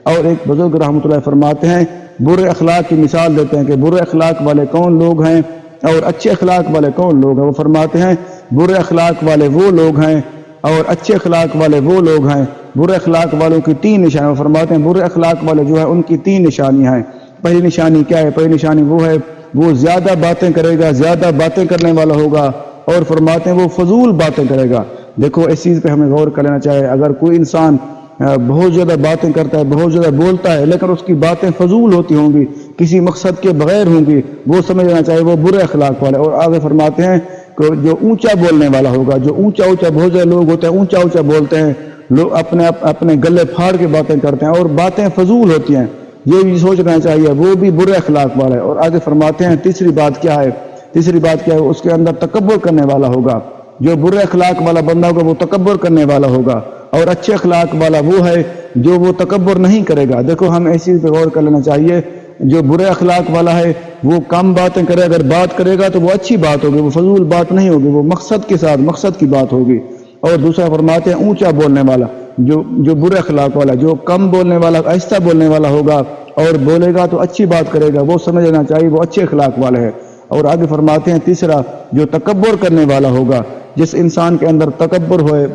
اور ایک بزرگ رحمۃ اللہ فرماتے ہیں، برے اخلاق کی مثال دیتے ہیں کہ برے اخلاق والے کون لوگ ہیں اور اچھے اخلاق والے کون لوگ ہیں۔ وہ فرماتے ہیں برے اخلاق والے وہ لوگ ہیں اور اچھے اخلاق والے وہ لوگ ہیں۔ برے اخلاق والوں کی 3 نشانیاں، وہ فرماتے ہیں برے اخلاق والے جو ہیں ان کی 3 نشانیاں ہیں۔ پہلی نشانی کیا ہے؟ پہلی نشانی وہ ہے وہ زیادہ باتیں کرے گا، زیادہ باتیں کرنے والا ہوگا، اور فرماتے ہیں وہ فضول باتیں کرے گا۔ دیکھو اس چیز پہ ہمیں غور کر لینا چاہیے، اگر کوئی انسان بہت زیادہ باتیں کرتا ہے، بہت زیادہ بولتا ہے، لیکن اس کی باتیں فضول ہوتی ہوں گی، کسی مقصد کے بغیر ہوں گی، وہ سمجھ لینا چاہیے وہ برے اخلاق والے۔ اور آگے فرماتے ہیں کہ جو اونچا بولنے والا ہوگا، جو اونچا بہت زیادہ لوگ ہوتے ہیں اونچا بولتے ہیں، لوگ اپنے گلے پھاڑ کے باتیں کرتے ہیں اور باتیں فضول ہوتی ہیں، یہ بھی سوچ لینا چاہیے وہ بھی برے اخلاق والا ہے۔ اور آگے فرماتے ہیں تیسری بات کیا ہے؟ تیسری بات کیا ہے؟ اس کے اندر تکبر کرنے والا ہوگا۔ جو برے اخلاق والا بندہ ہوگا وہ تکبر کرنے والا ہوگا، اور اچھے اخلاق والا وہ ہے جو وہ تکبر نہیں کرے گا۔ دیکھو ہم ایسی چیز پہ غور کر لینا چاہیے، جو برے اخلاق والا ہے وہ کم باتیں کرے، اگر بات کرے گا تو وہ اچھی بات ہوگی، وہ فضول بات نہیں ہوگی، وہ مقصد کے ساتھ مقصد کی بات ہوگی۔ اور دوسرا فرماتے ہیں اونچا بولنے والا، جو برے اخلاق والا، جو کم بولنے والا، آہستہ بولنے والا ہوگا اور بولے گا تو اچھی بات کرے گا، وہ سمجھ لینا چاہیے وہ اچھے اخلاق والا ہے۔ اور آگے فرماتے ہیں تیسرا جو تکبر کرنے والا ہوگا، جس انسان کے اندر تکبر ہوئے،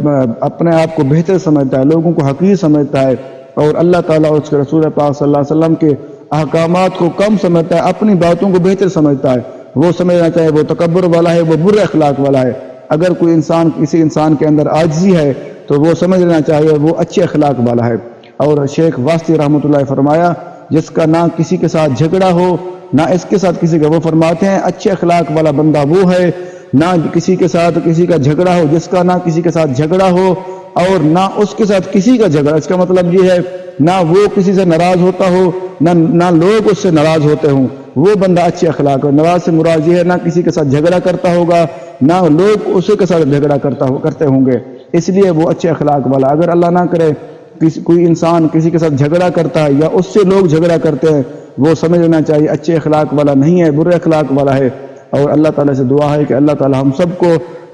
اپنے آپ کو بہتر سمجھتا ہے، لوگوں کو حقیر سمجھتا ہے، اور اللہ تعالیٰ اور اس کے رسول پاک صلی اللہ علیہ وسلم کے احکامات کو کم سمجھتا ہے، اپنی باتوں کو بہتر سمجھتا ہے، وہ سمجھنا چاہیے وہ تکبر والا ہے، وہ برے اخلاق والا ہے۔ اگر کوئی انسان کسی انسان کے اندر عاجزی ہے تو وہ سمجھ لینا چاہیے وہ اچھے اخلاق والا ہے۔ اور شیخ واسطی رحمۃ اللہ فرمایا جس کا نہ کسی کے ساتھ جھگڑا ہو نہ اس کے ساتھ کسی کا، وہ فرماتے ہیں اچھے اخلاق والا بندہ وہ ہے نہ کسی کے ساتھ کسی کا جھگڑا ہو، جس کا نہ کسی کے ساتھ جھگڑا ہو اور نہ اس کے ساتھ کسی کا جھگڑا۔ اس کا مطلب یہ ہے نہ وہ کسی سے ناراض ہوتا ہو نہ لوگ اس سے ناراض ہوتے ہوں، وہ بندہ اچھے اخلاق ہے۔ ناراض سے مراد یہ ہے نہ کسی کے ساتھ جھگڑا کرتا ہوگا نہ لوگ اسی کے ساتھ جھگڑا کرتے ہوں گے، اس لیے وہ اچھے اخلاق والا۔ اگر اللہ نہ کرے کوئی انسان کسی کے ساتھ جھگڑا کرتا ہے یا اس سے لوگ جھگڑا کرتے ہیں، وہ سمجھ لینا چاہیے اچھے اخلاق والا نہیں ہے، برے اخلاق والا ہے۔ اور اللہ تعالیٰ سے دعا ہے کہ اللہ تعالیٰ ہم سب کو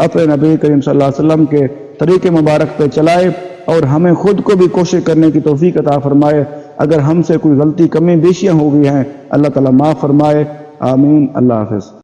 اپنے نبی کریم صلی اللہ علیہ وسلم کے طریقے مبارک پہ چلائے اور ہمیں خود کو بھی کوشش کرنے کی توفیق عطا فرمائے۔ اگر ہم سے کوئی غلطی کمی بیشیاں ہو گئی ہیں اللہ تعالیٰ معاف فرمائے، آمین۔ اللہ حافظ۔